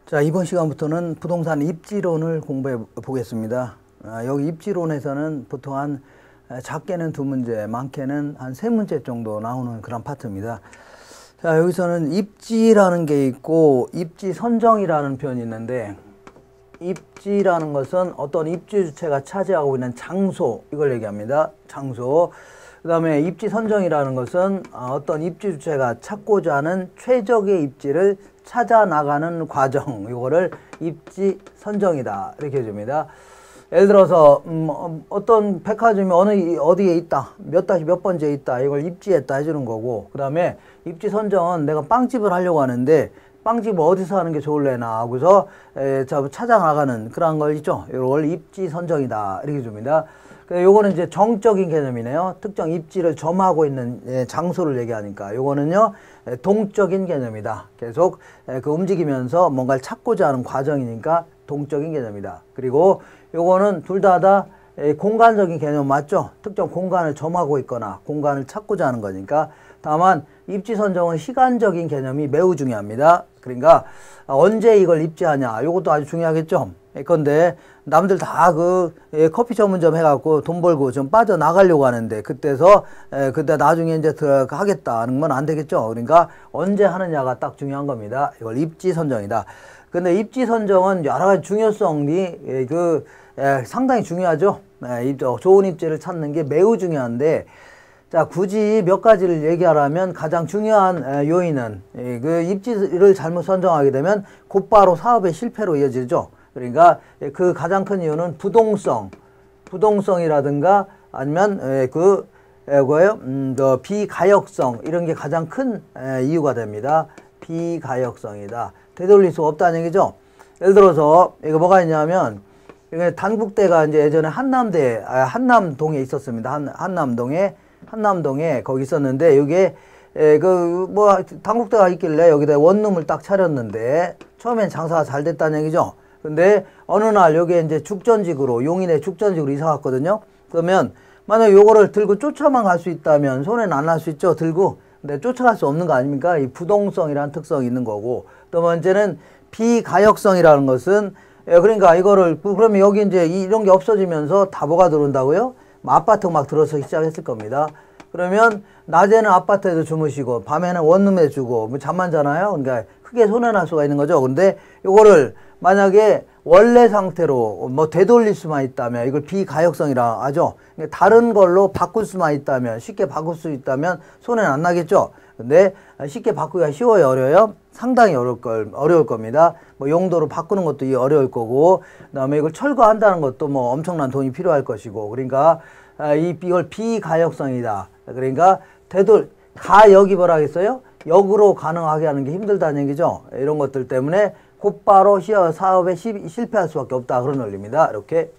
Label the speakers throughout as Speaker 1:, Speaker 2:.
Speaker 1: 자, 이번 시간부터는 부동산 입지론을 공부해 보겠습니다. 여기 입지론에서는 보통 한 작게는 2문제, 많게는 한 3문제 정도 나오는 그런 파트입니다. 자, 여기서는 입지라는 게 있고 입지 선정이라는 표현이 있는데, 입지라는 것은 어떤 입지 주체가 차지하고 있는 장소, 이걸 얘기합니다. 장소. 그 다음에 입지 선정이라는 것은 어떤 입지 주체가 찾고자 하는 최적의 입지를 찾아 나가는 과정, 이거를 입지 선정이다, 이렇게 해줍니다. 예를 들어서 어떤 백화점이 어디에 있다, 몇 번째에 있다, 이걸 입지했다 해주는 거고, 그 다음에 입지 선정은 내가 빵집을 하려고 하는데 빵집을 어디서 하는 게 좋을래나 하고서 찾아 나가는 그런 걸 있죠. 이걸 입지 선정이다, 이렇게 줍니다. 요거는 이제 정적인 개념이네요. 특정 입지를 점하고 있는 장소를 얘기하니까. 요거는요, 동적인 개념이다. 계속 그 움직이면서 뭔가를 찾고자 하는 과정이니까 동적인 개념이다. 그리고 요거는 둘 다 공간적인 개념 맞죠? 특정 공간을 점하고 있거나 공간을 찾고자 하는 거니까. 다만 입지 선정은 시간적인 개념이 매우 중요합니다. 그러니까 언제 이걸 입지하냐, 요것도 아주 중요하겠죠. 그런데 남들 다 커피 전문점 해갖고 돈 벌고 좀 빠져나가려고 하는데 그때 나중에 이제 하겠다는 건 안 되겠죠. 그러니까 언제 하느냐가 딱 중요한 겁니다. 이걸 입지 선정이다. 근데 입지 선정은 여러 가지 중요성이 상당히 중요하죠. 좋은 입지를 찾는 게 매우 중요한데, 자, 굳이 몇 가지를 얘기하라면 가장 중요한 요인은 그 입지를 잘못 선정하게 되면 곧바로 사업의 실패로 이어지죠. 그러니까 그 가장 큰 이유는 부동성이라든가 아니면 비가역성, 이런 게 가장 큰 이유가 됩니다. 비가역성이다. 되돌릴 수가 없다는 얘기죠. 예를 들어서 이거 뭐가 있냐면, 단국대가 이제 예전에 한남동에 있었습니다. 한남동에 거기 있었는데, 여기에 단국대가 있길래 여기다 원룸을 딱 차렸는데 처음엔 장사가 잘 됐다는 얘기죠. 근데 어느 날 여기에 이제 용인의 죽전직으로 이사 갔거든요. 그러면 만약 요거를 들고 쫓아만 갈 수 있다면 손해는 안 날 수 있죠, 들고. 근데 쫓아갈 수 없는 거 아닙니까? 이 부동성이라는 특성이 있는 거고. 또 번째는 비가역성이라는 것은, 그러니까 그러면 여기 이제 이런 게 없어지면서 다 뭐가 들어온다고요? 아파트 막 들어서기 시작했을 겁니다. 그러면 낮에는 아파트에서 주무시고 밤에는 원룸에 주고 잠만 자나요? 그러니까 크게 손해날 수가 있는 거죠. 근데 요거를 만약에 원래 상태로 되돌릴 수만 있다면 이걸 비가역성이라 하죠. 다른 걸로 바꿀 수만 있다면, 쉽게 바꿀 수 있다면 손해는 안 나겠죠. 근데 쉽게 바꾸기가 쉬워요, 어려워요? 상당히 어려울 겁니다. 용도로 바꾸는 것도 어려울 거고, 그다음에 이걸 철거한다는 것도 엄청난 돈이 필요할 것이고. 그러니까 이걸 비가역성이다. 그러니까 가역이 뭐라 하겠어요? 역으로 가능하게 하는 게 힘들다는 얘기죠. 이런 것들 때문에 곧바로 사업에 실패할 수밖에 없다, 그런 원리입니다. 이렇게.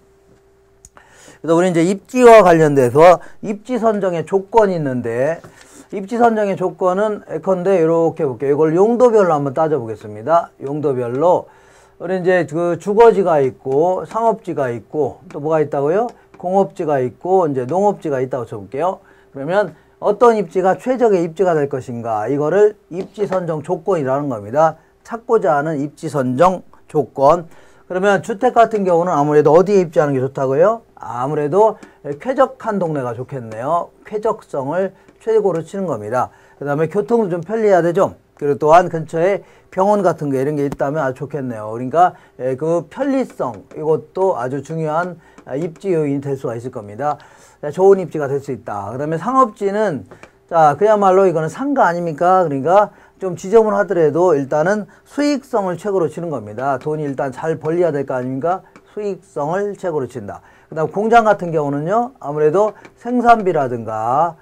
Speaker 1: 그래서 우리 이제 입지와 관련돼서 입지 선정의 조건이 있는데, 입지 선정의 조건은 예컨대 이렇게 볼게요. 이걸 용도별로 한번 따져보겠습니다. 용도별로. 우리 이제 주거지가 있고, 상업지가 있고, 또 뭐가 있다고요? 공업지가 있고, 이제 농업지가 있다고 쳐볼게요. 그러면 어떤 입지가 최적의 입지가 될 것인가, 이거를 입지 선정 조건이라는 겁니다. 찾고자 하는 입지 선정 조건. 그러면 주택 같은 경우는 아무래도 어디에 입지하는 게 좋다고요? 아무래도 쾌적한 동네가 좋겠네요. 쾌적성을 최고로 치는 겁니다. 그 다음에 교통도 좀 편리해야 되죠. 그리고 또한 근처에 병원 같은 거 이런 게 있다면 아주 좋겠네요. 그러니까 그 편리성, 이것도 아주 중요한 입지 요인이 될 수가 있을 겁니다. 좋은 입지가 될 수 있다. 그 다음에 상업지는, 자, 그야말로 이거는 상가 아닙니까? 그러니까 좀 지저분하더라도 일단은 수익성을 최고로 치는 겁니다. 돈이 일단 잘 벌려야 될 거 아닙니까? 수익성을 최고로 친다. 그 다음 공장 같은 경우는요, 아무래도 생산비라든가,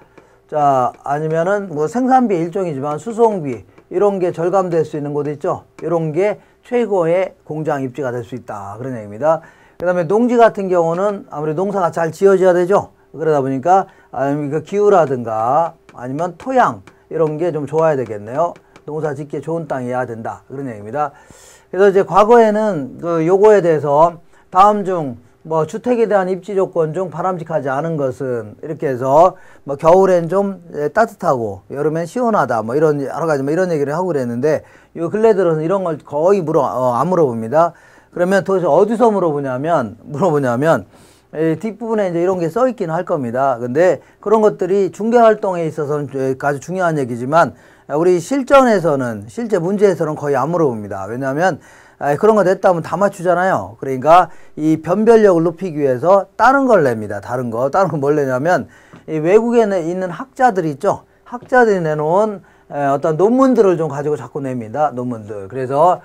Speaker 1: 자, 아니면은 생산비 일종이지만 수송비, 이런 게 절감될 수 있는 곳 있죠? 이런 게 최고의 공장 입지가 될 수 있다, 그런 얘기입니다. 그 다음에 농지 같은 경우는 아무래도 농사가 잘 지어져야 되죠? 그러다 보니까 그 기후라든가 아니면 토양, 이런 게 좀 좋아야 되겠네요. 농사 짓기에 좋은 땅이어야 된다, 그런 얘기입니다. 그래서 이제 과거에는 요거에 대해서 다음 중 뭐 주택에 대한 입지 조건 중 바람직하지 않은 것은 이렇게 해서 뭐 겨울엔 좀 따뜻하고 여름엔 시원하다 뭐 이런 여러 가지 뭐 이런 얘기를 하고 그랬는데 요 근래 들어서 이런 걸 거의 안 물어봅니다. 그러면 도대체 어디서 물어보냐면 뒷부분에 이제 이런 게 써 있긴 할 겁니다. 근데 그런 것들이 중개 활동에 있어서는 아주 중요한 얘기지만 우리 실전에서는 실제 문제에서는 거의 안 물어봅니다. 왜냐하면 그런 거 냈다면 다 맞추잖아요. 그러니까 이 변별력을 높이기 위해서 다른 걸 냅니다. 다른 건 뭘 내냐면 이 외국에 있는 학자들이 있죠. 학자들이 내놓은 어떤 논문들을 좀 가지고 자꾸 냅니다. 논문들. 그래서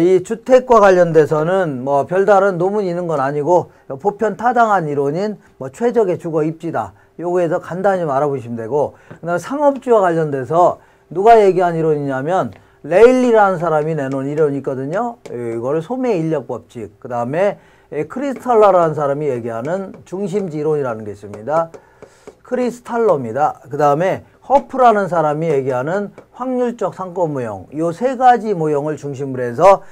Speaker 1: 이 주택과 관련돼서는 뭐 별다른 논문이 있는 건 아니고 보편 타당한 이론인 뭐 최적의 주거 입지다. 요거에서 간단히 좀 알아보시면 되고, 그다음에 상업지와 관련돼서 누가 얘기한 이론이냐면 레일리라는 사람이 내놓은 이론이 있거든요. 이거를 소매 인력 법칙. 그 다음에 크리스탈러라는 사람이 얘기하는 중심지 이론이라는 게 있습니다. 크리스탈러입니다. 그 다음에 허프라는 사람이 얘기하는 확률적 상권 모형. 요 세 가지 모형을 중심으로 해서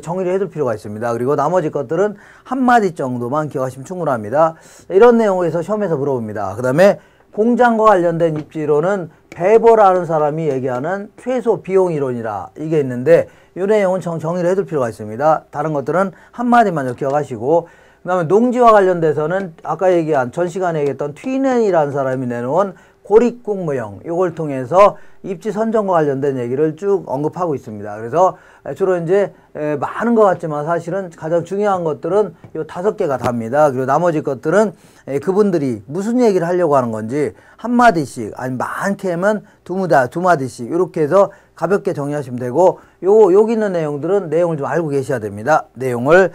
Speaker 1: 정의를 해둘 필요가 있습니다. 그리고 나머지 것들은 한마디 정도만 기억하시면 충분합니다. 이런 내용에서 시험에서 물어봅니다. 그 다음에 공장과 관련된 입지로는 베버라는 사람이 얘기하는 최소 비용 이론이라 이게 있는데 이 내용은 정의를 해둘 필요가 있습니다. 다른 것들은 한마디만 기억하시고, 그 다음에 농지와 관련돼서는 아까 얘기한 전 시간에 얘기했던 튀넨이라는 사람이 내놓은 고립국 모형, 이걸 통해서 입지 선정과 관련된 얘기를 쭉 언급하고 있습니다. 그래서 주로 이제 많은 것 같지만 사실은 가장 중요한 것들은 요 5개가 답니다. 그리고 나머지 것들은 그분들이 무슨 얘기를 하려고 하는 건지 한마디씩, 아니 많게는 두 마디씩 이렇게 해서 가볍게 정리하시면 되고, 여기 있는 내용들은 내용을 좀 알고 계셔야 됩니다. 내용을.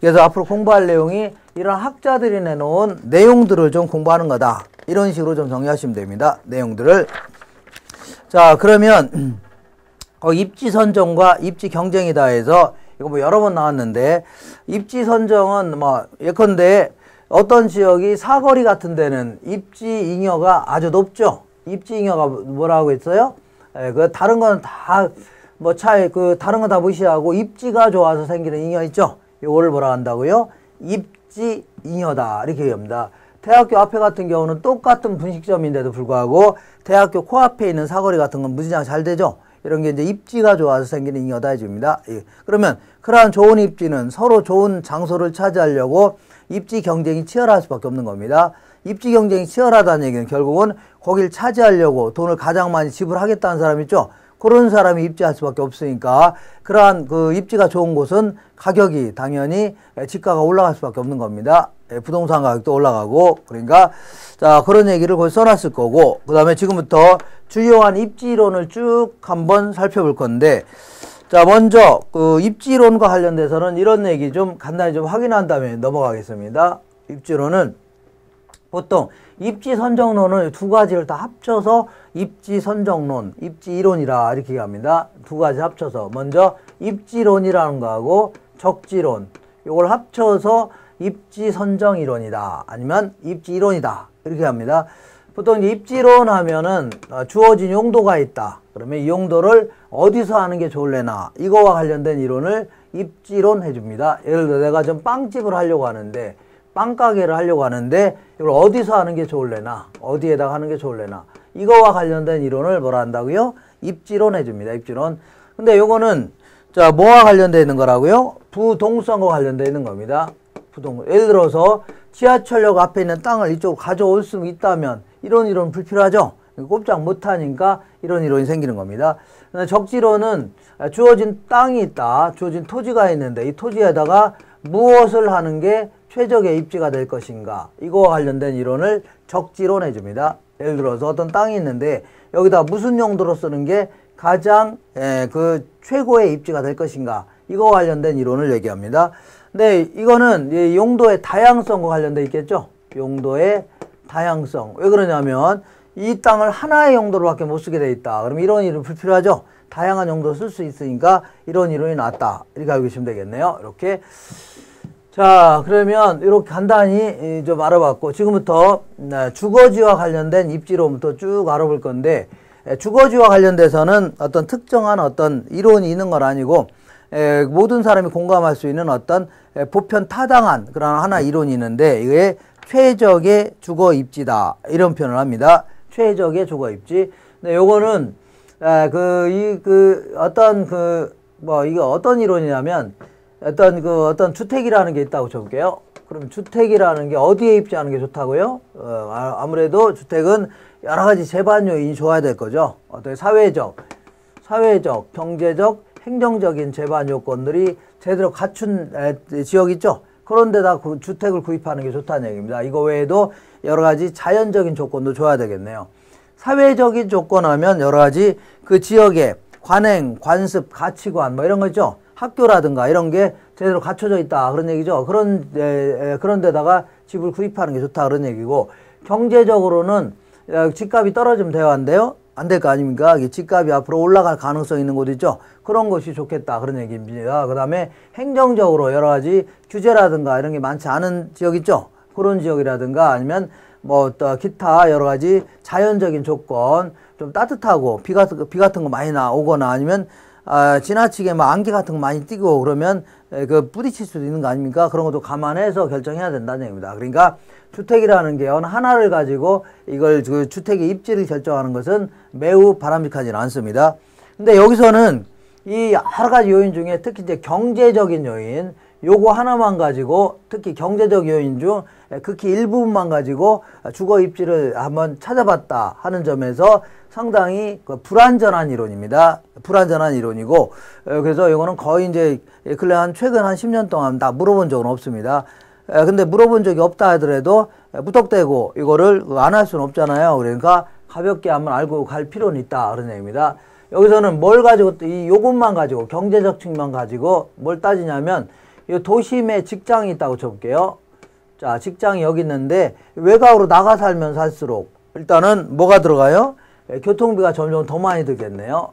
Speaker 1: 그래서 앞으로 공부할 내용이 이런 학자들이 내놓은 내용들을 좀 공부하는 거다. 이런 식으로 좀 정리하시면 됩니다. 내용들을. 자, 그러면 입지 선정과 입지 경쟁이다 해서 이거 뭐 여러 번 나왔는데, 입지 선정은 뭐 예컨대 어떤 지역이 사거리 같은 데는 입지 잉여가 아주 높죠. 입지 잉여가 뭐라고 했어요? 그 다른 건 다 뭐 다른 건 다 무시하고 입지가 좋아서 생기는 잉여 있죠. 이거를 뭐라 한다고요? 입지 잉여다 이렇게 얘기합니다. 대학교 앞에 같은 경우는 똑같은 분식점인데도 불구하고 대학교 코앞에 있는 사거리 같은 건 무지장 잘 되죠. 이런 게 이제 입지가 좋아서 생기는 잉여다 해줍니다. 그러면 그러한 좋은 입지는 서로 좋은 장소를 차지하려고 입지 경쟁이 치열할 수밖에 없는 겁니다. 입지 경쟁이 치열하다는 얘기는 결국은 거길 차지하려고 돈을 가장 많이 지불하겠다는 사람 있죠. 그런 사람이 입지할 수밖에 없으니까 그러한 그 입지가 좋은 곳은 가격이 당연히 집가가 올라갈 수밖에 없는 겁니다. 부동산 가격도 올라가고. 그러니까 자, 그런 얘기를 거기 써놨을 거고, 그 다음에 지금부터 주요한 입지론을 쭉 한번 살펴볼 건데, 자, 먼저 그 입지론과 관련돼서는 이런 얘기 좀 간단히 좀 확인한 다음에 넘어가겠습니다. 입지론은 보통 입지 선정론을 두 가지를 다 합쳐서 입지 선정론, 입지 이론이라 이렇게 얘기합니다. 두 가지 합쳐서 먼저 입지론이라는 거하고 적지론, 이걸 합쳐서 입지 선정 이론이다, 아니면 입지 이론이다 이렇게 합니다. 보통 이제 입지론 하면은 주어진 용도가 있다. 그러면 이 용도를 어디서 하는 게 좋을래나, 이거와 관련된 이론을 입지론 해줍니다. 예를 들어 내가 좀 빵집을 하려고 하는데, 빵가게를 하려고 하는데 이걸 어디서 하는 게 좋을래나, 어디에다가 하는 게 좋을래나, 이거와 관련된 이론을 뭐라 한다고요? 입지론 해줍니다. 입지론. 근데 요거는 자, 뭐와 관련되어 있는 거라고요? 부동산과 관련되어 있는 겁니다. 예를 들어서 지하철역 앞에 있는 땅을 이쪽으로 가져올 수 있다면 이런 이론 불필요하죠? 꼼짝 못하니까 이런 이론이 생기는 겁니다. 적지론은 주어진 땅이 있다, 주어진 토지가 있는데 이 토지에다가 무엇을 하는 게 최적의 입지가 될 것인가, 이거와 관련된 이론을 적지론 해줍니다. 예를 들어서 어떤 땅이 있는데 여기다 무슨 용도로 쓰는 게 가장 그 최고의 입지가 될 것인가, 이거와 관련된 이론을 얘기합니다. 근데 이거는 용도의 다양성과 관련돼 있겠죠. 용도의 다양성. 왜 그러냐면 이 땅을 하나의 용도로밖에 못 쓰게 돼 있다. 그럼 이런 이론 불필요하죠. 다양한 용도로 쓸 수 있으니까 이런 이론이 나왔다. 이렇게 알고 계시면 되겠네요. 이렇게. 자, 그러면 이렇게 간단히 좀 알아봤고, 지금부터 주거지와 관련된 입지론부터 쭉 알아볼 건데, 주거지와 관련돼서는 어떤 특정한 어떤 이론이 있는 건 아니고 모든 사람이 공감할 수 있는 어떤 보편 타당한 그런 하나 이론이 있는데 이게 최적의 주거 입지다 이런 표현을 합니다. 최적의 주거 입지. 근데 요거는 이거 어떤 이론이냐면 어떤 주택이라는 게 있다고 쳐볼게요. 그럼 주택이라는 게 어디에 입지하는 게 좋다고요? 아무래도 주택은 여러 가지 제반 요인이 좋아야 될 거죠. 어떤 사회적, 경제적, 행정적인 제반 요건들이 제대로 갖춘 지역 있죠? 그런 데다 주택을 구입하는 게 좋다는 얘기입니다. 이거 외에도 여러 가지 자연적인 조건도 줘야 되겠네요. 사회적인 조건 하면 여러 가지 그 지역의 관행, 관습, 가치관 뭐 이런 거 있죠? 학교라든가 이런 게 제대로 갖춰져 있다 그런 얘기죠. 그런 데다가 집을 구입하는 게 좋다 그런 얘기고, 경제적으로는 집값이 떨어지면 돼요, 안 돼요? 안 될 거 아닙니까? 집값이 앞으로 올라갈 가능성 있는 곳 있죠? 그런 것이 좋겠다 그런 얘기입니다. 그 다음에 행정적으로 여러 가지 규제라든가 이런 게 많지 않은 지역 있죠? 그런 지역이라든가 아니면 뭐 또 기타 여러 가지 자연적인 조건, 좀 따뜻하고 비 같은 거 많이 나오거나 아니면 지나치게 막 안개 같은 거 많이 띄고 그러면 부딪힐 수도 있는 거 아닙니까? 그런 것도 감안해서 결정해야 된다는 얘기입니다. 그러니까 주택이라는 게 어느 하나를 가지고 이걸 그 주택의 입지를 결정하는 것은 매우 바람직하지는 않습니다. 근데 여기서는 이 여러 가지 요인 중에 특히 이제 경제적인 요인, 요거 하나만 가지고, 특히 경제적 요인 중 극히 일부분만 가지고 주거 입지를 한번 찾아봤다 하는 점에서 상당히 불완전한 이론입니다. 불완전한 이론이고, 그래서 이거는 거의 이제 최근 한 10년 동안 다 물어본 적은 없습니다. 근데 물어본 적이 없다 하더라도 무턱대고 이거를 안 할 수는 없잖아요. 그러니까 가볍게 한번 알고 갈 필요는 있다 그런 얘기입니다. 여기서는 뭘 가지고, 요것만 가지고, 경제적 측면 가지고 뭘 따지냐면, 이 도심에 직장이 있다고 쳐볼게요. 자, 직장이 여기 있는데 외곽으로 나가 살면 살수록 일단은 뭐가 들어가요? 교통비가 점점 더 많이 들겠네요.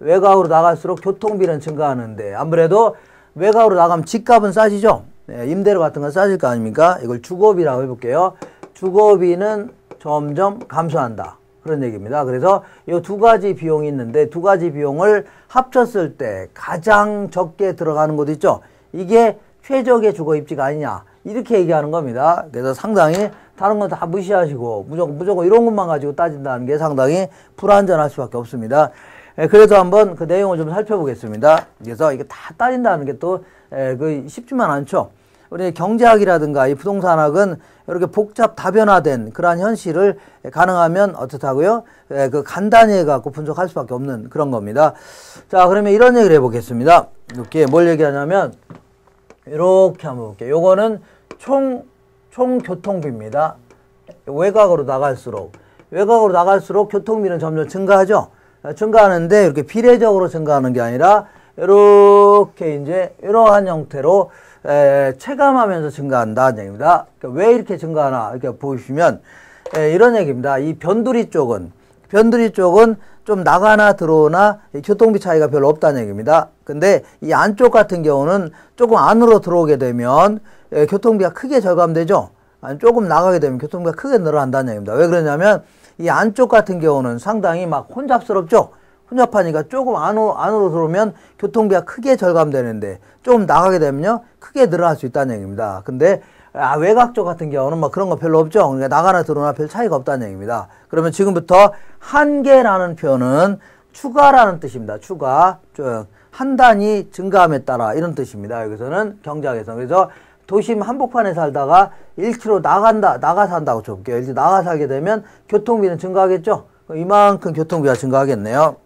Speaker 1: 외곽으로 나갈수록 교통비는 증가하는데, 아무래도 외곽으로 나가면 집값은 싸지죠? 임대료 같은 건 싸질 거 아닙니까? 이걸 주거비라고 해볼게요. 주거비는 점점 감소한다 그런 얘기입니다. 그래서 이 두 가지 비용이 있는데, 두 가지 비용을 합쳤을 때 가장 적게 들어가는 곳 있죠? 이게 최적의 주거 입지가 아니냐 이렇게 얘기하는 겁니다. 그래서 상당히 다른 건 다 무시하시고 무조건 이런 것만 가지고 따진다는 게 상당히 불완전할 수밖에 없습니다. 그래서 한번 그 내용을 좀 살펴보겠습니다. 그래서 이게 다 따진다는 게 또 쉽지만 않죠. 우리 경제학이라든가 이 부동산학은 이렇게 복잡 다변화된 그러한 현실을 가능하면 어떻다고요? 간단히 해갖고 분석할 수밖에 없는 그런 겁니다. 자, 그러면 이런 얘기를 해보겠습니다. 이렇게 뭘 얘기하냐면, 이렇게 한번 볼게요. 요거는 총 교통비입니다. 외곽으로 나갈수록 교통비는 점점 증가하죠? 증가하는데 이렇게 비례적으로 증가하는 게 아니라 이렇게 이제 이러한 형태로 체감하면서 증가한다는 얘기입니다. 그러니까 왜 이렇게 증가하나 이렇게 보시면 이런 얘기입니다. 이 변두리 쪽은 좀 나가나 들어오나 교통비 차이가 별로 없다는 얘기입니다. 근데 이 안쪽 같은 경우는 조금 안으로 들어오게 되면 교통비가 크게 절감되죠. 조금 나가게 되면 교통비가 크게 늘어난다는 얘기입니다. 왜 그러냐면 이 안쪽 같은 경우는 상당히 막 혼잡스럽죠. 혼잡하니까 조금 안으로 들어오면 교통비가 크게 절감되는데 조금 나가게 되면요 크게 늘어날 수 있다는 얘기입니다. 근데 외곽 쪽 같은 경우는 뭐 그런 거 별로 없죠. 그러니까 나가나 들어오나 별 차이가 없다는 얘기입니다. 그러면 지금부터 한계라는 표현은 추가라는 뜻입니다. 추가. 한 단위 증가함에 따라 이런 뜻입니다. 여기서는 경제학에서. 그래서 도심 한복판에 살다가 1km 나가 산다고 쳐볼게요. 이제 나가 살게 되면 교통비는 증가하겠죠? 이만큼 교통비가 증가하겠네요.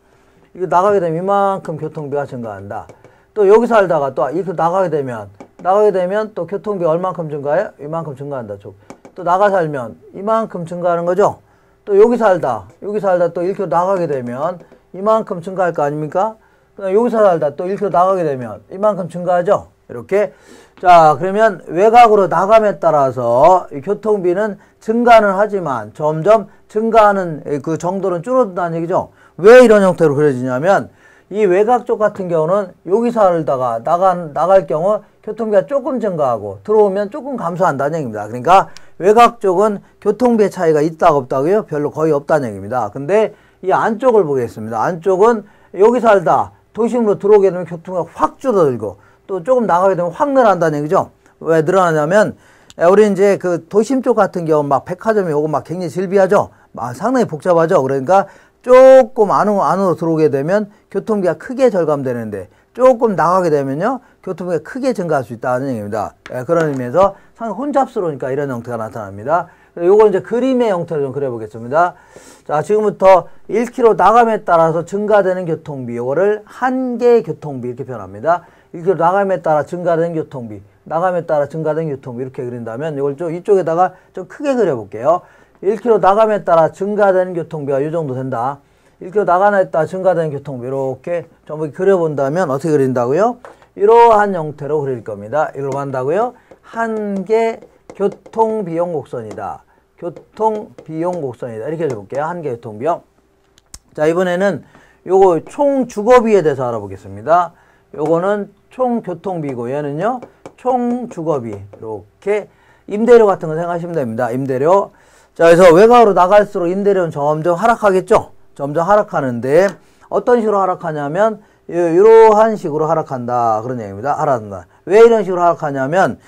Speaker 1: 이거 나가게 되면 이만큼 교통비가 증가한다. 또 여기 살다가 또 이렇게 나가게 되면 또 교통비 얼만큼 증가해요? 이만큼 증가한다. 또 나가 살면 이만큼 증가하는 거죠? 또 여기 살다 또 이렇게 나가게 되면 이만큼 증가할 거 아닙니까? 여기서 살다 또 이렇게 나가게 되면 이만큼 증가하죠? 이렇게. 자, 그러면 외곽으로 나감에 따라서 이 교통비는 증가는 하지만 점점 증가하는 그 정도는 줄어든다는 얘기죠. 왜 이런 형태로 그려지냐면, 이 외곽 쪽 같은 경우는 여기 살다가 나갈 경우 교통비가 조금 증가하고 들어오면 조금 감소한다는 얘기입니다. 그러니까 외곽 쪽은 교통비의 차이가 있다고 없다고요? 별로 거의 없다는 얘기입니다. 근데 이 안쪽을 보겠습니다. 안쪽은 여기 살다 도심으로 들어오게 되면 교통이 확 줄어들고 또 조금 나가게 되면 확 늘어난다는 얘기죠. 왜 늘어나냐면 우리 이제 그 도심 쪽 같은 경우 막 백화점이 오고 막 굉장히 질비하죠. 막 상당히 복잡하죠. 그러니까 조금 안으로 들어오게 되면 교통비가 크게 절감되는데 조금 나가게 되면요 교통비가 크게 증가할 수 있다는 얘기입니다. 그런 의미에서 상당히 혼잡스러우니까 이런 형태가 나타납니다. 요거 이제 그림의 형태를 좀 그려보겠습니다. 자, 지금부터 1km 나감에 따라서 증가되는 교통비, 요거를 한계 교통비 이렇게 표현합니다. 1km 나감에 따라 증가되는 교통비, 나감에 따라 증가되는 교통비 이렇게 그린다면 이걸 좀 이쪽에다가 좀 크게 그려볼게요. 1km 나감에 따라 증가되는 교통비가 이 정도 된다. 1km 나감에 따라 증가되는 교통비 이렇게 전부 그려본다면 어떻게 그린다고요? 이러한 형태로 그릴 겁니다. 이걸로 한다고요? 한계 교통비용 곡선이다. 교통비용 곡선이다. 이렇게 해볼게요. 한계 교통비용. 자, 이번에는 요거 총 주거비에 대해서 알아보겠습니다. 요거는 총 교통비고 얘는요 총 주거비. 이렇게 임대료 같은 거 생각하시면 됩니다. 임대료. 자, 그래서 외곽으로 나갈수록 임대료는 점점 하락하겠죠. 점점 하락하는데 어떤 식으로 하락하냐면 이러한 식으로 하락한다. 그런 얘기입니다. 하락한다. 왜 이런 식으로 하락하냐면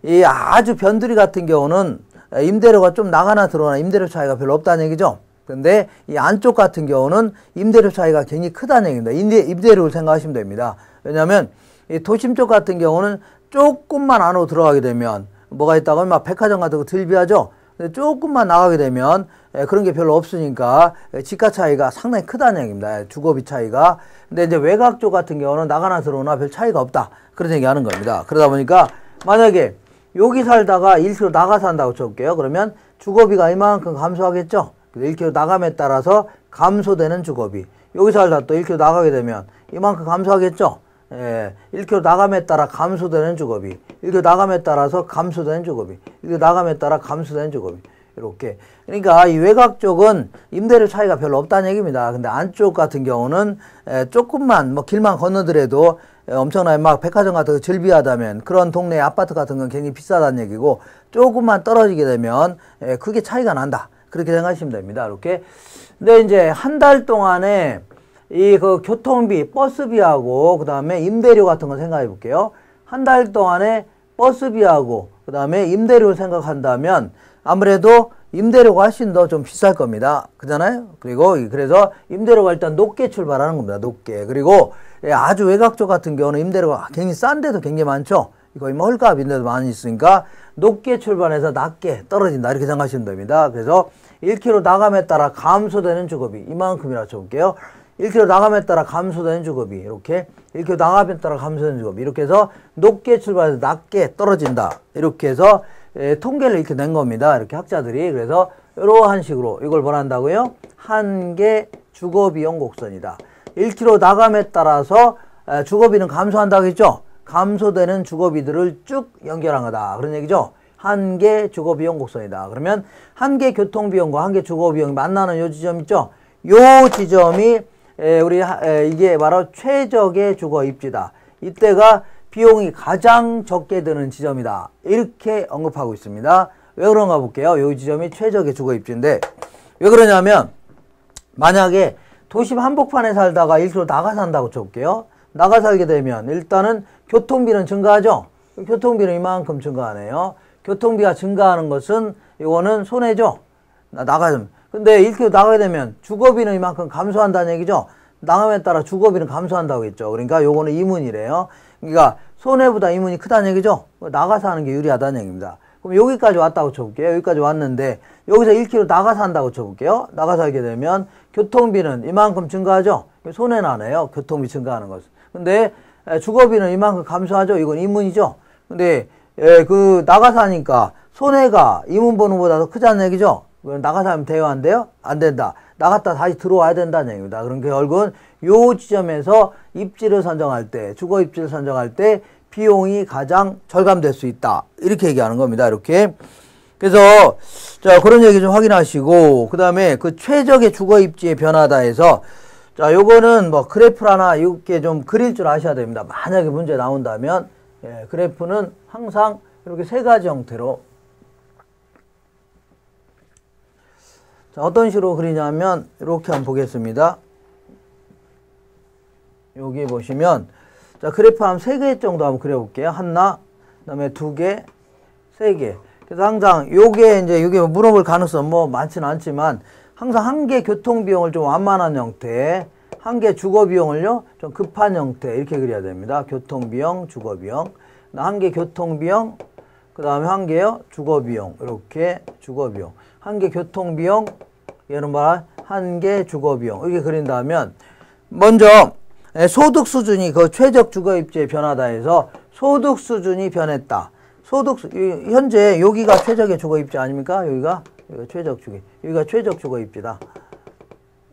Speaker 1: 이 아주 변두리 같은 경우는 임대료가 좀 나가나 들어가나 임대료 차이가 별로 없다는 얘기죠. 근데 이 안쪽 같은 경우는 임대료 차이가 굉장히 크다는 얘기입니다. 임대료를 생각하시면 됩니다. 왜냐하면 이 도심 쪽 같은 경우는 조금만 안으로 들어가게 되면 뭐가 있다고 하면 막 백화점 같은 거 들비하죠. 근데 조금만 나가게 되면 그런 게 별로 없으니까 지가 차이가 상당히 크다는 얘기입니다. 주거비 차이가. 근데 이제 외곽 쪽 같은 경우는 나가나 들어오나 별 차이가 없다. 그런 얘기 하는 겁니다. 그러다 보니까 만약에 여기 살다가 1km 나가서 한다고 쳐볼게요. 그러면 주거비가 이만큼 감소하겠죠. 1km 나감에 따라서 감소되는 주거비. 여기 살다 또 1km 나가게 되면 이만큼 감소하겠죠. 1km 나감에 따라 감소되는 주거비. 1km 나감에 따라서 감소되는 주거비. 1km 나감에 따라 감소되는 주거비. 이렇게. 그러니까 이 외곽 쪽은 임대료 차이가 별로 없다는 얘기입니다. 근데 안쪽 같은 경우는 조금만 뭐 길만 건너더라도 엄청나게 막 백화점 같은 거 즐비하다면 그런 동네 아파트 같은 건 굉장히 비싸다는 얘기고 조금만 떨어지게 되면 크게 차이가 난다. 그렇게 생각하시면 됩니다. 이렇게. 근데 이제 한 달 동안에 이 그 교통비, 버스비하고 그 다음에 임대료 같은 거 생각해 볼게요. 한 달 동안에 버스비하고 그 다음에 임대료 생각한다면 아무래도 임대료가 훨씬 더 좀 비쌀 겁니다. 그잖아요? 그리고 그래서 임대료가 일단 높게 출발하는 겁니다. 높게. 그리고 아주 외곽 쪽 같은 경우는 임대료가 굉장히 싼 데도 굉장히 많죠. 거의 뭐 헐값인데도 많이 있으니까 높게 출발해서 낮게 떨어진다. 이렇게 생각하시면 됩니다. 그래서 1km 나감에 따라 감소되는 주거비. 이만큼이라 쳐볼게요. 1km 나감에 따라 감소되는 주거비. 이렇게 1km 나감에 따라 감소되는 주거비. 이렇게 해서 높게 출발해서 낮게 떨어진다. 이렇게 해서 통계를 이렇게 낸 겁니다. 이렇게 학자들이. 그래서 이러한 식으로 이걸 뭐란다고요? 한계 주거비용 곡선이다. 1km 나감에 따라서 주거비는 감소한다고 했죠? 감소되는 주거비들을 쭉 연결한 거다. 그런 얘기죠? 한계 주거비용 곡선이다. 그러면 한계 교통비용과 한계 주거비용이 만나는 요 지점 있죠? 요 지점이 이게 바로 최적의 주거 입지다. 이때가 비용이 가장 적게 드는 지점이다. 이렇게 언급하고 있습니다. 왜 그런가 볼게요. 이 지점이 최적의 주거 입지인데 왜 그러냐면 만약에 도심 한복판에 살다가 1km 나가 산다고 쳐볼게요. 나가 살게 되면 일단은 교통비는 증가하죠. 교통비는 이만큼 증가하네요. 교통비가 증가하는 것은 이거는 손해죠. 나가면. 근데 1km 나가게 되면 주거비는 이만큼 감소한다는 얘기죠. 나감에 따라 주거비는 감소한다고 했죠. 그러니까 요거는 이문이래요. 그러니까 손해보다 이문이 크다는 얘기죠. 나가서 하는 게 유리하다는 얘기입니다. 그럼 여기까지 왔다고 쳐볼게요. 여기까지 왔는데 여기서 1km 나가서 한다고 쳐볼게요. 나가서 하게 되면 교통비는 이만큼 증가하죠. 손해나네요. 교통비 증가하는 것은. 근데 주거비는 이만큼 감소하죠. 이건 이문이죠. 근데 그 나가서 하니까 손해가 이문 보는 것보다 더 크다는 얘기죠. 나가서 하면 돼요? 안 돼요? 안 된다. 나갔다 다시 들어와야 된다는 얘기입니다. 그러니까 결국은 요 지점에서 입지를 선정할 때, 주거 입지를 선정할 때 비용이 가장 절감될 수 있다. 이렇게 얘기하는 겁니다. 이렇게. 그래서 자 그런 얘기 좀 확인하시고 그 다음에 그 최적의 주거 입지의 변화다 해서 자 요거는 뭐 그래프를 하나 이렇게 좀 그릴 줄 아셔야 됩니다. 만약에 문제 나온다면 그래프는 항상 이렇게 세 가지 형태로 자, 어떤 식으로 그리냐면 이렇게 한번 보겠습니다. 여기 보시면 자 그래프 한 3개 정도 한번 그려볼게요. 하나, 그다음에 2개, 3개. 그래서 항상 요게 이제 이게 물어볼 가능성 뭐 많지는 않지만 항상 한 개 교통비용을 좀 완만한 형태, 한 개 주거비용을요 좀 급한 형태 이렇게 그려야 됩니다. 교통비용, 주거비용, 한 개 교통비용, 그 다음에 한 개요 주거비용, 이렇게 주거비용, 한 개 교통비용, 얘는 말 한 개 주거비용 이렇게 그린다면 먼저 소득 수준이 그 최적 주거입지의 변화다 해서 소득 수준이 변했다. 현재 여기가 최적의 주거입지 아닙니까? 여기가 최적 주거, 여기가 최적 주거입지다.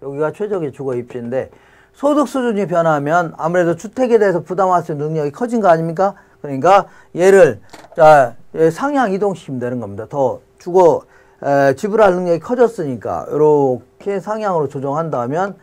Speaker 1: 여기가 최적의 주거입지인데 소득 수준이 변하면 아무래도 주택에 대해서 부담할 수 있는 능력이 커진 거 아닙니까? 그러니까 얘를 자 상향 이동시키면 되는 겁니다. 더 지불할 능력이 커졌으니까 이렇게 상향으로 조정한다면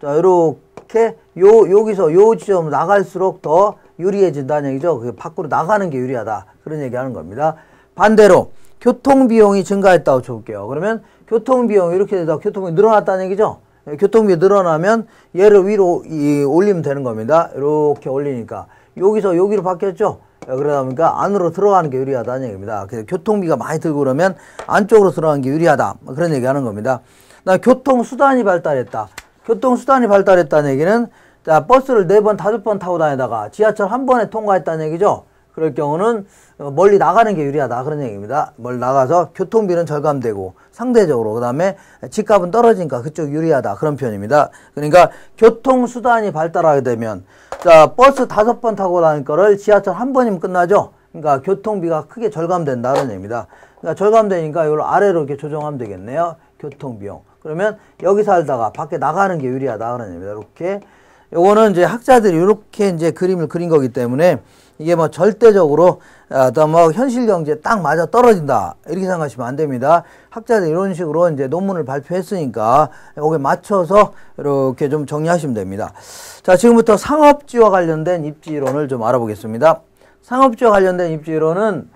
Speaker 1: 자 이렇게 여기서 요 지점 나갈수록 더 유리해진다는 얘기죠. 그 밖으로 나가는 게 유리하다. 그런 얘기 하는 겁니다. 반대로 교통비용이 증가했다고 쳐볼게요. 그러면 교통비용이 이렇게 되다 교통비용이 늘어났다는 얘기죠. 교통비용이 늘어나면 얘를 위로 올리면 되는 겁니다. 이렇게 올리니까 여기서 여기로 바뀌었죠. 그러다 보니까 안으로 들어가는 게 유리하다는 얘기입니다. 그래서 교통비가 많이 들고 그러면 안쪽으로 들어가는 게 유리하다. 그런 얘기 하는 겁니다. 그다음에 교통수단이 발달했다. 교통수단이 발달했다는 얘기는 자 버스를 4번, 5번 타고 다니다가 지하철 한 번에 통과했다는 얘기죠. 그럴 경우는 멀리 나가는 게 유리하다. 그런 얘기입니다. 멀리 나가서 교통비는 절감되고 상대적으로 그 다음에 집값은 떨어지니까 그쪽 유리하다. 그런 표현입니다. 그러니까 교통수단이 발달하게 되면 자 버스 5번 타고 다닐 거를 지하철 한 번이면 끝나죠. 그러니까 교통비가 크게 절감된다. 그런 얘기입니다. 그러니까 절감되니까 이걸 아래로 이렇게 조정하면 되겠네요. 교통비용. 그러면 여기 살다가 밖에 나가는 게 유리하다. 그런 얘기입니다. 이렇게. 요거는 이제 학자들이 이렇게 이제 그림을 그린 거기 때문에 이게 뭐 절대적으로 뭐 현실 경제에 딱 맞아 떨어진다 이렇게 생각하시면 안 됩니다. 학자들이 이런 식으로 이제 논문을 발표했으니까 여기에 맞춰서 이렇게 좀 정리하시면 됩니다. 자, 지금부터 상업지와 관련된 입지이론을 좀 알아보겠습니다. 상업지와 관련된 입지이론은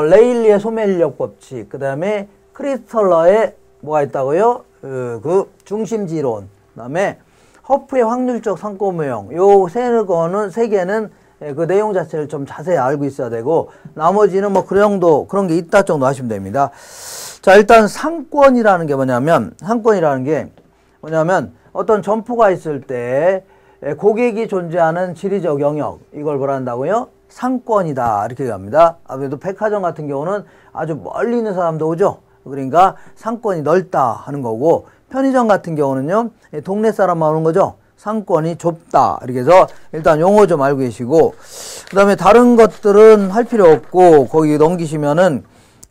Speaker 1: 레일리의 소매인력 법칙, 그 다음에 크리스털러의 뭐가 있다고요? 그 중심지이론, 그 다음에 허프의 확률적 상권 모형, 요 세 개는 그 내용 자체를 좀 자세히 알고 있어야 되고 나머지는 뭐 그 정도 그런 게 있다 정도 하시면 됩니다. 자, 일단 상권이라는 게 뭐냐면 어떤 점포가 있을 때 고객이 존재하는 지리적 영역, 이걸 뭐라 한다고요? 상권이다 이렇게 얘기합니다. 아무래도 백화점 같은 경우는 아주 멀리 있는 사람도 오죠. 그러니까 상권이 넓다 하는 거고, 편의점 같은 경우는요 동네 사람만 오는 거죠. 상권이 좁다. 이렇게 해서 일단 용어 좀 알고 계시고, 그 다음에 다른 것들은 할 필요 없고 거기 넘기시면은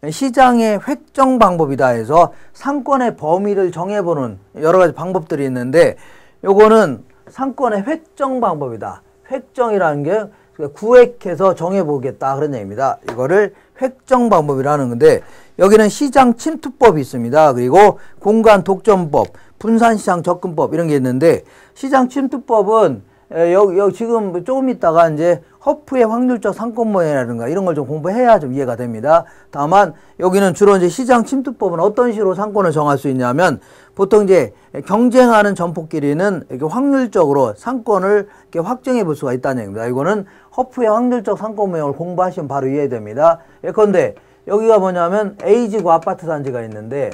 Speaker 1: 시장의 획정 방법이다 해서 상권의 범위를 정해보는 여러 가지 방법들이 있는데, 요거는 상권의 획정 방법이다. 획정이라는 게 구획해서 정해보겠다 그런 얘기입니다. 이거를 획정 방법이라는 건데, 여기는 시장 침투법이 있습니다. 그리고 공간 독점법, 분산시장 접근법 이런 게 있는데, 시장 침투법은 여기 지금 조금 있다가 이제 허프의 확률적 상권 모형이라든가 이런 걸 좀 공부해야 좀 이해가 됩니다. 다만 여기는 주로 이제 시장 침투법은 어떤 식으로 상권을 정할 수 있냐면, 보통 이제 경쟁하는 점포끼리는 이렇게 확률적으로 상권을 이렇게 확정해 볼 수가 있다는 얘기입니다. 이거는 허프의 확률적 상권 모형을 공부하시면 바로 이해됩니다. 예컨대 여기가 뭐냐면 A지구 아파트 단지가 있는데,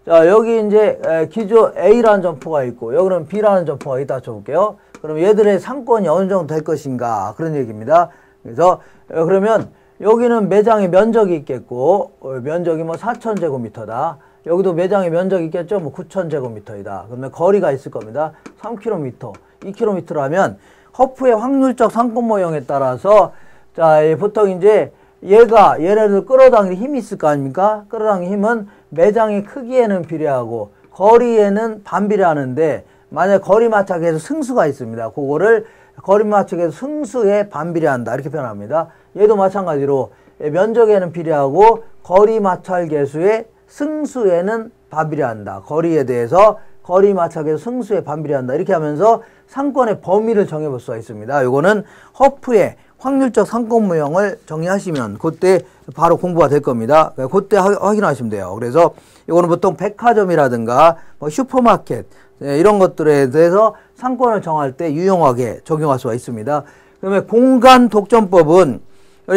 Speaker 1: 자, 여기 이제 기존 A라는 점포가 있고 여기는 B라는 점포가 있다 쳐볼게요. 그럼 얘들의 상권이 어느 정도 될 것인가 그런 얘기입니다. 그래서 그러면 여기는 매장의 면적이 있겠고, 면적이 뭐 4,000제곱미터다. 여기도 매장의 면적이 있겠죠. 뭐 9,000제곱미터이다. 그러면 거리가 있을 겁니다. 3km, 2km라면 허프의 확률적 상권 모형에 따라서 자, 보통 이제 얘네들 끌어당길 힘이 있을 거 아닙니까? 끌어당길 힘은 매장의 크기에는 비례하고 거리에는 반비례하는데, 만약 거리 맞춰기에서 승수가 있습니다. 그거를 거리 맞춰기에서 승수에 반비례한다 이렇게 표현합니다. 얘도 마찬가지로 면적에는 비례하고 거리 마찰계수의 승수에는 반비례한다. 거리에 대해서 거리 마찰계수 승수에 반비례한다. 이렇게 하면서 상권의 범위를 정해볼 수가 있습니다. 이거는 허프의 확률적 상권 모형을 정리하시면 그때 바로 공부가 될 겁니다. 그때 확인하시면 돼요. 그래서 이거는 보통 백화점이라든가 뭐 슈퍼마켓, 이런 것들에 대해서 상권을 정할 때 유용하게 적용할 수가 있습니다. 그다음에 공간 독점법은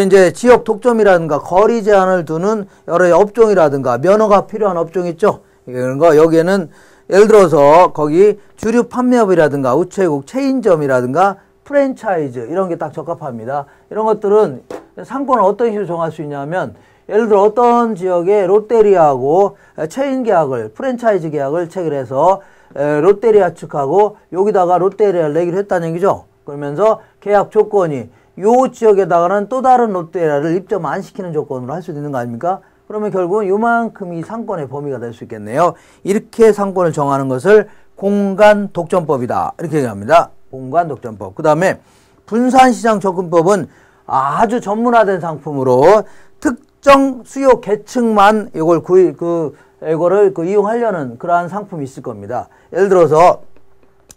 Speaker 1: 이제 지역 독점이라든가 거리 제한을 두는 여러 업종이라든가 면허가 필요한 업종 있죠. 이런 거 여기에는 예를 들어서 거기 주류 판매업이라든가 우체국 체인점이라든가 프랜차이즈 이런 게 딱 적합합니다. 이런 것들은 상권을 어떤 식으로 정할 수 있냐면 예를 들어 어떤 지역에 롯데리아하고 체인 계약을 프랜차이즈 계약을 체결해서 롯데리아 측하고 여기다가 롯데리아를 내기로 했다는 얘기죠. 그러면서 계약 조건이 요 지역에다가는 또 다른 롯데리아를 입점 안 시키는 조건으로 할 수 있는 거 아닙니까? 그러면 결국은 요만큼이 상권의 범위가 될 수 있겠네요. 이렇게 상권을 정하는 것을 공간 독점법이다. 이렇게 얘기합니다. 공간 독점법. 그 다음에 분산시장 접근법은 아주 전문화된 상품으로 특정 수요 계층만 이거를 이용하려는 그러한 상품이 있을 겁니다. 예를 들어서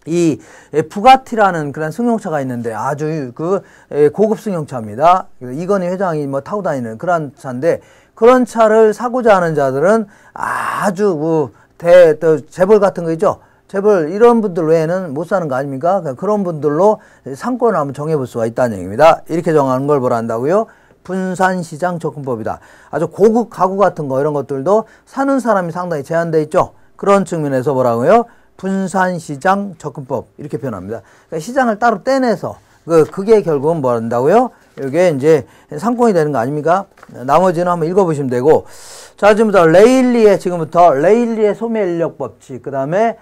Speaker 1: 이 부가티라는 그런 승용차가 있는데 아주 고급 승용차입니다. 이건희 회장이 뭐 타고 다니는 그런 차인데 그런 차를 사고자 하는 자들은 아주 재벌 같은 거 있죠. 재벌 이런 분들 외에는 못 사는 거 아닙니까? 그런 분들로 상권을 한번 정해볼 수가 있다는 얘기입니다. 이렇게 정하는 걸 뭐라 한다고요? 분산시장 접근법이다. 아주 고급 가구 같은 거 이런 것들도 사는 사람이 상당히 제한되어 있죠. 그런 측면에서 뭐라고요? 분산시장 접근법 이렇게 표현합니다. 그러니까 시장을 따로 떼내서 그게 결국은 뭐 한다고요? 이게 이제 상권이 되는 거 아닙니까? 나머지는 한번 읽어보시면 되고 자 지금부터 레일리의 소매인력 법칙 그 다음에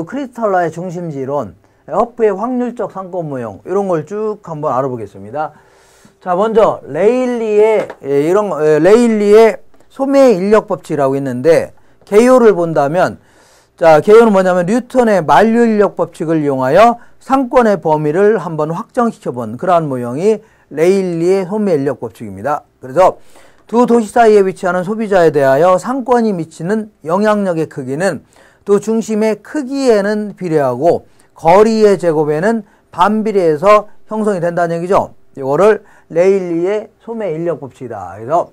Speaker 1: 크리스탈라의 중심지론 허프의 확률적 상권 모형 이런 걸 쭉 한번 알아보겠습니다. 자 먼저 레일리의 소매인력 법칙이라고 있는데 개요를 본다면 자, 개요는 뭐냐면 뉴턴의 만류인력 법칙을 이용하여 상권의 범위를 한번 확정시켜 본 그러한 모형이 레일리의 소매인력 법칙입니다. 그래서 두 도시 사이에 위치하는 소비자에 대하여 상권이 미치는 영향력의 크기는 또 중심의 크기에는 비례하고 거리의 제곱에는 반비례해서 형성이 된다는 얘기죠. 이거를 레일리의 소매인력 법칙이다. 그래서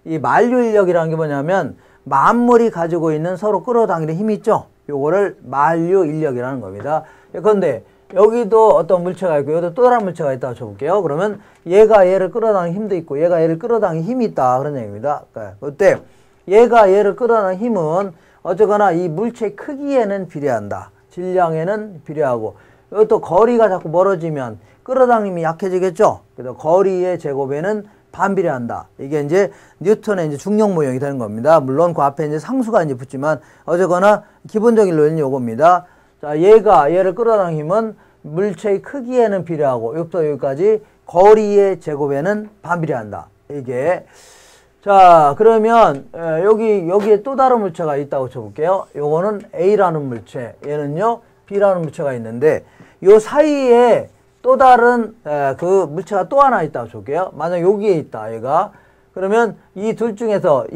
Speaker 1: 이 만류인력이라는 게 뭐냐면 만물이 가지고 있는 서로 끌어당기는 힘이 있죠. 요거를 만류인력이라는 겁니다. 그런데 여기도 어떤 물체가 있고 여기도 또 다른 물체가 있다고 쳐볼게요. 그러면 얘가 얘를 끌어당기는 힘도 있고 얘가 얘를 끌어당기는 힘이 있다. 그런 얘기입니다. 그때 얘가 얘를 끌어당기는 힘은 어쨌거나 이 물체의 크기에는 비례한다. 질량에는 비례하고 이것도 거리가 자꾸 멀어지면 끌어당김이 약해지겠죠. 그래서 거리의 제곱에는 반비례한다. 이게 이제 뉴턴의 이제 중력 모형이 되는 겁니다. 물론 그 앞에 이제 상수가 이제 붙지만 어쨌거나 기본적인 논리는 요겁니다. 자, 얘를 끌어당기는 힘은 물체의 크기에는 비례하고 여기부터 여기까지 거리의 제곱에는 반비례한다. 이게 자 그러면 여기에 또 다른 물체가 있다고 쳐볼게요. 요거는 A라는 물체, 얘는요 B라는 물체가 있는데 요 사이에 또 다른 그 물체가 또 하나 있다고 쳐볼게요. 만약 여기에 있다 얘가. 그러면 이 둘 중에서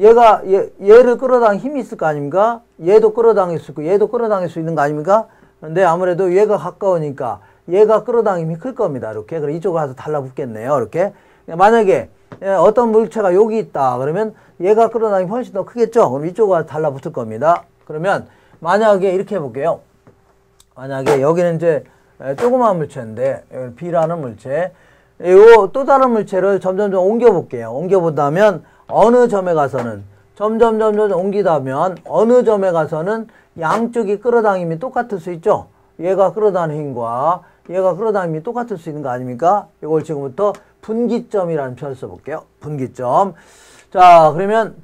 Speaker 1: 얘를 끌어당긴 힘이 있을 거 아닙니까? 얘도 끌어당길 수 있고 얘도 끌어당길 수 있는 거 아닙니까? 근데 아무래도 얘가 가까우니까 얘가 끌어당김 힘이 클 겁니다. 이렇게. 그럼 이쪽으로 가서 달라붙겠네요. 이렇게. 만약에 어떤 물체가 여기 있다. 그러면 얘가 끌어당김이 훨씬 더 크겠죠? 그럼 이쪽으로 가서 달라붙을 겁니다. 그러면 만약에 이렇게 해볼게요. 만약에 여기는 이제 조그마한 물체인데 B라는 물체 요 또 다른 물체를 점점점 옮겨볼게요. 옮겨본다면 어느 점에 가서는 점점 옮기다면 어느 점에 가서는 양쪽이 끌어당김이 똑같을 수 있죠. 얘가 끌어당기는 힘과 얘가 끌어당김이 똑같을 수 있는 거 아닙니까? 이걸 지금부터 분기점이라는 표현을 써볼게요. 분기점. 자 그러면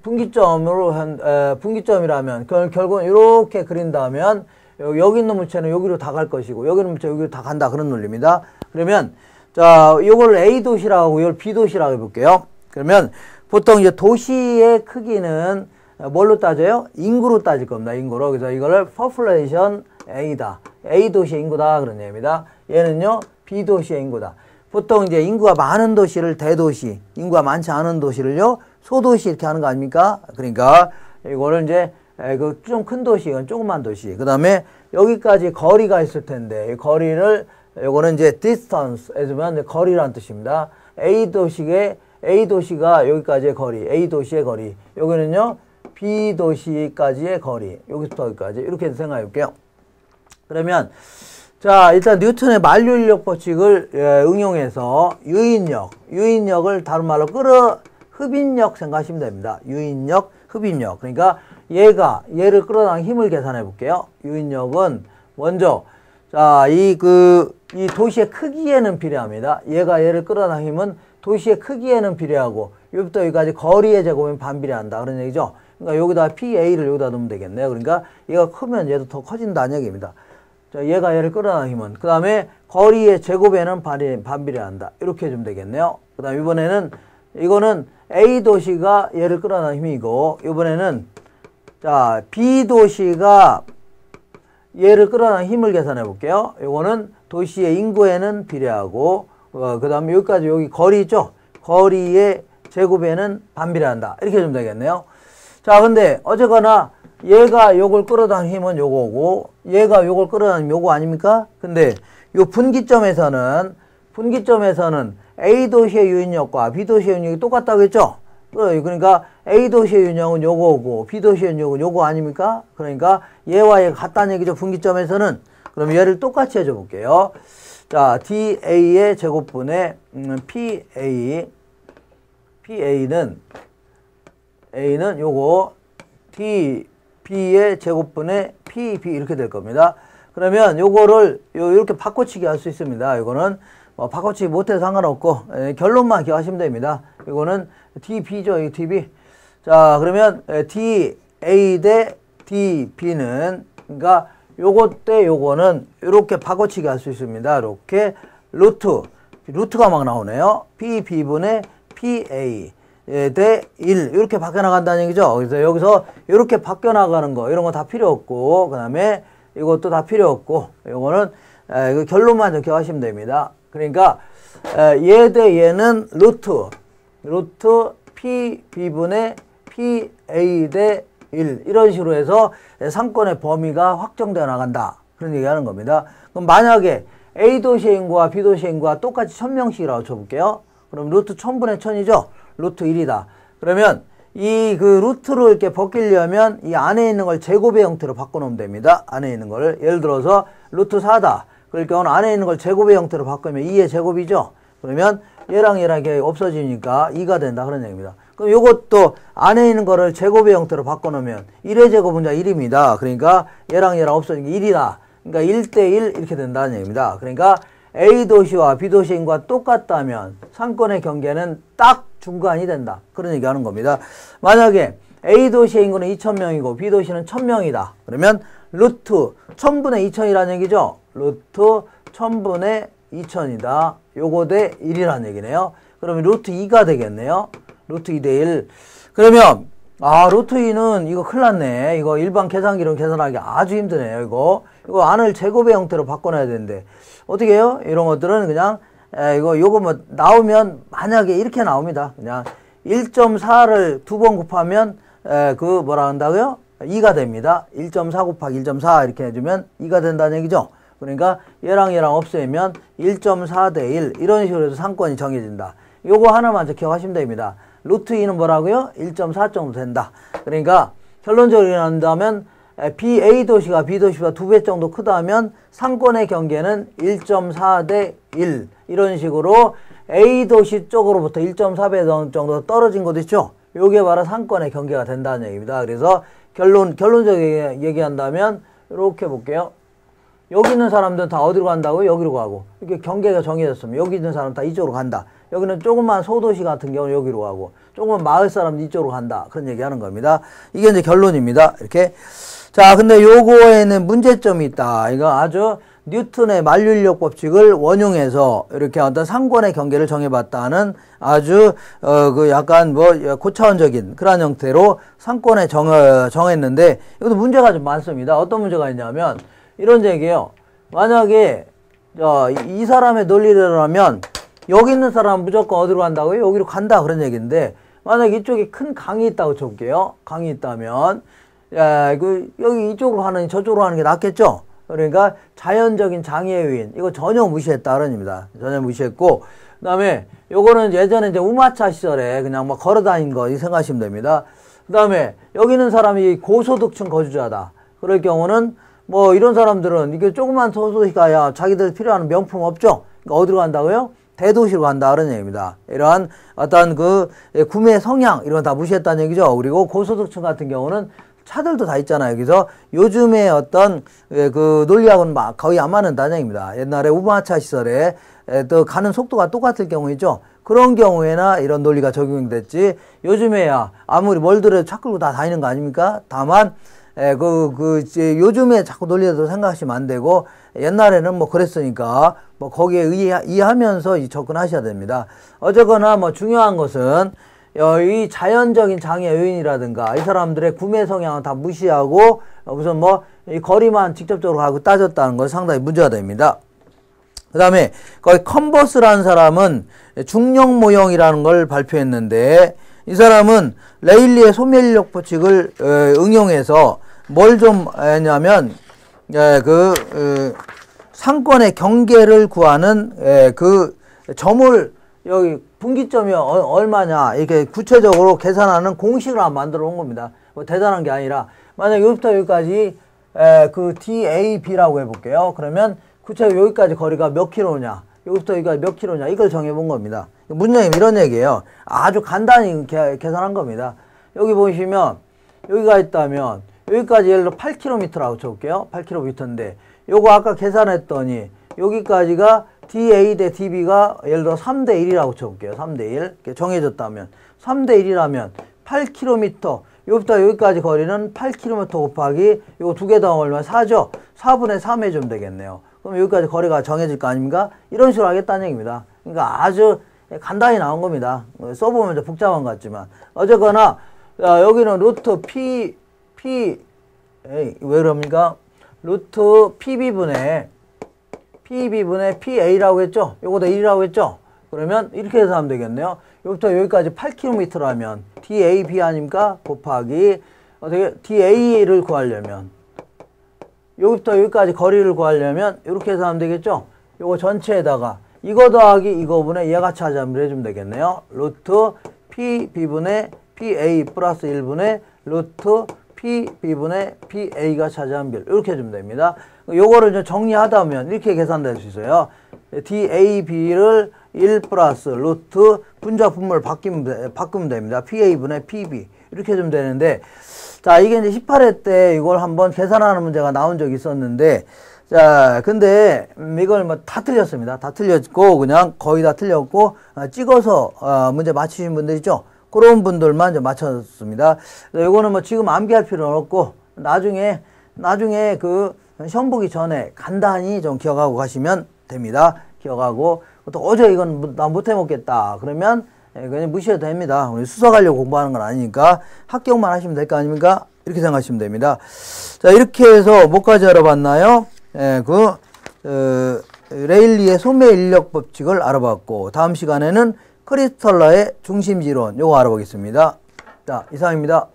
Speaker 1: 분기점이라면 결국은 이렇게 그린다면 여기 있는 물체는 여기로 다 갈 것이고 여기 있는 물체 여기로 다 간다 그런 논리입니다. 그러면 자 요걸 A 도시라고 하고 이걸 B 도시라고 해볼게요. 그러면 보통 이제 도시의 크기는 뭘로 따져요? 인구로 따질 겁니다. 인구로. 그래서 이거를 population A다. A 도시의 인구다 그런 얘기입니다. 얘는요 B 도시의 인구다. 보통 이제 인구가 많은 도시를 대도시, 인구가 많지 않은 도시를요 소도시 이렇게 하는 거 아닙니까? 그러니까 이거를 이제 좀 큰 도시, 이건 조그만 도시. 그 다음에 여기까지 거리가 있을 텐데, 이 거리를, 요거는 이제 distance, 해주면 거리라는 뜻입니다. A 도시가 여기까지의 거리, A 도시의 거리. 여기는요, B 도시까지의 거리. 여기서부터 여기까지. 이렇게 생각해 볼게요. 그러면, 자, 일단 뉴턴의 만류인력 법칙을 응용해서 유인력을 다른 말로 흡인력 생각하시면 됩니다. 유인력, 흡인력. 그러니까 얘를 끌어당긴 힘을 계산해 볼게요. 유인력은 먼저, 자, 이 도시의 크기에는 비례합니다. 얘를 끌어당긴 힘은 도시의 크기에는 비례하고, 여기부터 여기까지 거리의 제곱은 반비례한다. 그런 얘기죠. 그러니까 여기다 PA를 여기다 넣으면 되겠네요. 그러니까 얘가 크면 얘도 더 커진다는 얘기입니다. 자, 얘를 끌어당긴 힘은. 그 다음에 거리의 제곱에는 반비례한다. 이렇게 해주면 되겠네요. 그 다음 이거는 A 도시가 얘를 끌어당긴 힘이고, 이번에는, 자, B 도시가 얘를 끌어당긴 힘을 계산해 볼게요. 이거는 도시의 인구에는 비례하고, 그 다음에 여기까지 여기 거리 있죠? 거리의 제곱에는 반비례한다. 이렇게 해주면 되겠네요. 자, 근데 어쨌거나 얘가 요걸 끌어당긴 힘은 요거고, 얘가 요걸 끌어당긴 요거 아닙니까? 근데 요 분기점에서는 A 도시의 유인력과 B 도시의 유인력이 똑같다고 했죠? 그러니까 A 도시의 유인력은 요거고 B 도시의 유인력은 요거 아닙니까? 그러니까 얘와 얘가 같다는 얘기죠. 분기점에서는. 그럼 얘를 똑같이 해줘 볼게요. 자, DA의 제곱분의 A는 요거 DB의 제곱분의 PB 이렇게 될 겁니다. 그러면 요거를 이렇게 바꿔치기 할 수 있습니다. 이거는 바꿔치기 못해도 상관없고 결론만 기억하시면 됩니다. 이거는 DB죠. 이 DB. 자, 그러면 DA 대 DB는 그러니까 요거 대 요거는 이렇게 바꿔치기 할 수 있습니다. 이렇게 루트가 막 나오네요. PB분의 PA 대 1 이렇게 바뀌어 나간다는 얘기죠. 그래서 여기서 이렇게 바뀌어 나가는 거 이런 거 다 필요 없고, 그 다음에 이것도 다 필요 없고, 요거는 이거 결론만 좀 기억하시면 됩니다. 그러니까 얘 대 얘는 루트 PB분의 PA 대 1 이런 식으로 해서 상권의 범위가 확정되어 나간다. 그런 얘기하는 겁니다. 그럼 만약에 A 도시의 인구와 B 도시의 인구가 똑같이 1000명씩이라고 쳐볼게요. 그럼 루트 1000분의 1000이죠. 루트 1이다. 그러면 이 루트를 이렇게 벗기려면 이 안에 있는 걸 제곱의 형태로 바꿔놓으면 됩니다. 안에 있는 거를. 예를 들어서 루트 4다. 그럴 경우는 안에 있는 걸 제곱의 형태로 바꾸면 2의 제곱이죠. 그러면 얘랑 이게 없어지니까 2가 된다. 그런 얘기입니다. 그럼 요것도 안에 있는 거를 제곱의 형태로 바꿔놓으면 1의 제곱은 1입니다. 그러니까 얘랑 없어진 게 1이다. 그러니까 1대1 이렇게 된다는 얘기입니다. 그러니까 A 도시와 B 도시 인구가 똑같다면 상권의 경계는 딱 중간이 된다. 그런 얘기 하는 겁니다. 만약에 A 도시의 인구는 2000명이고 B 도시는 1000명이다. 그러면 루트 1000분의 2000이라는 얘기죠. 루트 1000분의 2000이다. 요거 대 1이라는 얘기네요. 그러면 루트 2가 되겠네요. 루트 2 대 1. 그러면 루트 2는 이거 큰일 났네. 이거 일반 계산기로 계산하기 아주 힘드네요. 이거 안을 제곱의 형태로 바꿔놔야 되는데 어떻게 해요? 이런 것들은 그냥 요거 뭐 나오면 만약에 이렇게 나옵니다. 그냥 1.4를 두 번 곱하면 뭐라 한다고요? 2가 됩니다. 1.4 곱하기 1.4 이렇게 해주면 2가 된다는 얘기죠. 그러니까 얘랑 없애면 1.4 대 1 이런 식으로 해서 상권이 정해진다. 요거 하나만 기억하시면 됩니다. 루트 2는 뭐라고요? 1.4 정도 된다. 그러니까 결론적으로 한다면 A 도시가 B 도시보다 2배 정도 크다면 상권의 경계는 1.4 대 1 이런 식으로 A 도시 쪽으로부터 1.4배 정도 떨어진 것도 있죠. 요게 바로 상권의 경계가 된다는 얘기입니다. 그래서 결론적으로 얘기한다면 이렇게 볼게요. 여기 있는 사람들은 다 어디로 간다고요? 여기로 가고. 이렇게 경계가 정해졌으면 여기 있는 사람은 다 이쪽으로 간다. 여기는 조그만 소도시 같은 경우는 여기로 가고 조그만 마을 사람은 이쪽으로 간다. 그런 얘기 하는 겁니다. 이게 이제 결론입니다. 이렇게. 자, 근데 요거에는 문제점이 있다. 이거 아주 뉴턴의 만류인력 법칙을 원용해서 이렇게 어떤 상권의 경계를 정해봤다는 아주 약간 고차원적인 그런 형태로 상권에 정했는데 이것도 문제가 좀 많습니다. 어떤 문제가 있냐면 이런 얘기예요. 만약에 이 사람의 논리를 하면 여기 있는 사람은 무조건 어디로 간다고요? 여기로 간다 그런 얘기인데 만약에 이쪽에 큰 강이 있다고 쳐볼게요. 강이 있다면 여기 이쪽으로 가는 저쪽으로 가는 게 낫겠죠? 그러니까 자연적인 장애의 요인 이거 전혀 무시했다 그런 얘기입니다. 전혀 무시했고 그 다음에 요거는 예전에 이제 우마차 시절에 그냥 막 걸어 다닌 거 생각하시면 됩니다. 그 다음에 여기 있는 사람이 고소득층 거주자다. 그럴 경우는 뭐 이런 사람들은 이게 조그만 소득이 가야 자기들 필요한 명품 없죠? 그러니까 어디로 간다고요? 대도시로 간다 그런 얘기입니다. 이러한 어떤 그 구매 성향 이런 거 다 무시했다는 얘기죠. 그리고 고소득층 같은 경우는 차들도 다 있잖아요. 그래서 요즘에 어떤 그 논리하고는 거의 안 맞는다는 얘기입니다. 옛날에 우마차 시설에 또 가는 속도가 똑같을 경우 있죠. 그런 경우에나 이런 논리가 적용됐지. 요즘에야 아무리 멀더라도 차 끌고 다 다니는 거 아닙니까? 다만 요즘에 자꾸 논리도 생각하시면 안 되고, 옛날에는 뭐 그랬으니까, 뭐 거기에 이해하면서 접근하셔야 됩니다. 어쨌거나 뭐 중요한 것은, 이 자연적인 장애 요인이라든가, 이 사람들의 구매 성향은 다 무시하고, 우선 뭐, 이 거리만 직접적으로 가고 따졌다는 건 상당히 문제가 됩니다. 그 다음에, 거기 컨버스라는 사람은 중력 모형이라는 걸 발표했는데, 이 사람은 레일리의 소멸력 법칙을 응용해서 뭘 좀 했냐면 상권의 경계를 구하는 그 점을 여기 분기점이 얼마냐 이렇게 구체적으로 계산하는 공식을 한번 만들어 온 겁니다. 뭐 대단한 게 아니라 만약 여기부터 여기까지 그 DAB라고 해볼게요. 그러면 구체적으로 여기까지 거리가 몇 킬로냐, 여기부터 여기까지 몇 킬로냐 이걸 정해본 겁니다. 문장이 이런 얘기예요. 아주 간단히 계산한 겁니다. 여기 보시면 여기가 있다면 여기까지 예를 들어 8km라고 쳐볼게요. 8km인데 요거 아까 계산했더니 여기까지가 DA 대 DB가 예를 들어 3대 1이라고 쳐볼게요. 3대 1 이렇게 정해졌다면 3대 1이라면 8km 여기부터 여기까지 거리는 8km 곱하기 요거 두 개 더하면 얼마? 4죠. 4분의 3 해주면 되겠네요. 그럼 여기까지 거리가 정해질 거 아닙니까? 이런 식으로 하겠다는 얘기입니다. 그러니까 아주 간단히 나온 겁니다. 써보면 좀 복잡한 것 같지만. 어쨌거나, 여기는 루트 왜 그럽니까? 루트 PB분의 PA라고 했죠? 요거다 1이라고 했죠? 그러면 이렇게 해서 하면 되겠네요. 여기부터 여기까지 8km라면 DAB 아닙니까? 곱하기, 어떻게, DA를 구하려면, 여기부터 여기까지 거리를 구하려면 이렇게 해서 하면 되겠죠? 요거 전체에다가 이거 더하기 이거분의 얘가 차지함을 해주면 되겠네요. 루트 PB분의 PA 플러스 1분의 루트 PB분의 PA가 차지한 비율 이렇게 해주면 됩니다. 요거를 이제 정리하다 보면 이렇게 계산될 수 있어요. DAB를 1 플러스 루트 분자 분모를 바꾸면 됩니다. PA분의 PB 이렇게 해주면 되는데, 자, 이게 이제 18회 때 이걸 한번 계산하는 문제가 나온 적이 있었는데, 자, 근데 이걸 뭐 다 틀렸습니다. 다 틀렸고, 그냥 거의 다 틀렸고, 찍어서 문제 맞추신 분들 있죠? 그런 분들만 이제 맞췄습니다. 이거는 뭐 지금 암기할 필요는 없고, 나중에 그 시험 보기 전에 간단히 좀 기억하고 가시면 됩니다. 기억하고, 또 어제 이건 나 못해 먹겠다. 그러면 그냥 무시해도 됩니다. 우리 수석하려고 공부하는 건 아니니까 합격만 하시면 될 거 아닙니까? 이렇게 생각하시면 됩니다. 자, 이렇게 해서 뭐까지 알아봤나요? 레일리의 소매 인력 법칙을 알아봤고, 다음 시간에는 크리스탈러의 중심지론 요거 알아보겠습니다. 자, 이상입니다.